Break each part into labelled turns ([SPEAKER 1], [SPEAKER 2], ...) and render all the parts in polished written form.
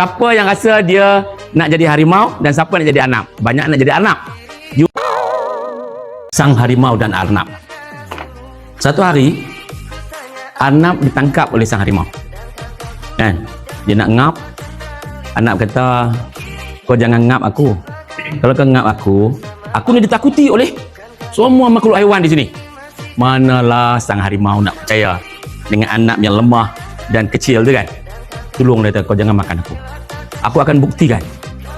[SPEAKER 1] Siapa yang rasa dia nak jadi harimau dan siapa nak jadi arnab? Banyak nak jadi arnab. Sang harimau dan arnab. Satu hari, arnab ditangkap oleh sang harimau. Kan? Dia nak ngap. Arnab kata, kau jangan ngap aku. Kalau kau ngap aku ni ditakuti oleh semua makhluk haiwan di sini. Manalah sang harimau nak percaya dengan arnab yang lemah dan kecil tu kan. Tolong dia kata, kau jangan makan aku. Aku akan buktikan.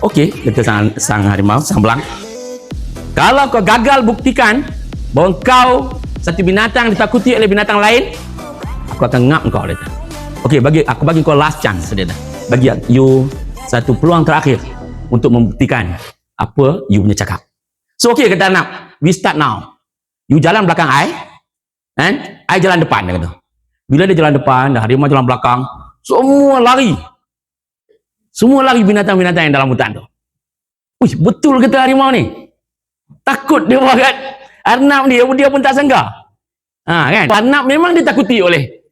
[SPEAKER 1] Okey, kata sang harimau, sang belang. Kalau kau gagal buktikan bahawa kau satu binatang ditakuti oleh binatang lain, aku akan ngap kau, dia kata. Okey, aku bagi kau last chance, dia kata. Bagi you satu peluang terakhir untuk membuktikan apa you punya cakap. So okey, kata arnab, we start now. You jalan belakang and I jalan depan, dia kata. Bila dia jalan depan, dan harimau jalan belakang, semua lari. Semua lari binatang-binatang yang dalam hutan tu. Uish, betul kata harimau ni. Takut dia buat kat arnab ni, dia pun tak sangka. Kan? Arnab memang ditakuti oleh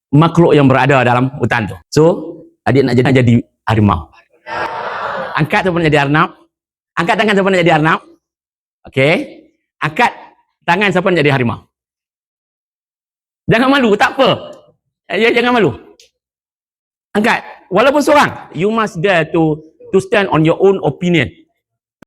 [SPEAKER 1] makhluk yang berada dalam hutan tu. So, adik nak jadi harimau. Angkat siapa nak jadi arnab. Angkat tangan siapa nak jadi arnab. Okey. Angkat tangan siapa nak jadi harimau. Jangan malu, tak apa. Jangan malu. Angkat. Walaupun seorang, you must dare to stand on your own opinion.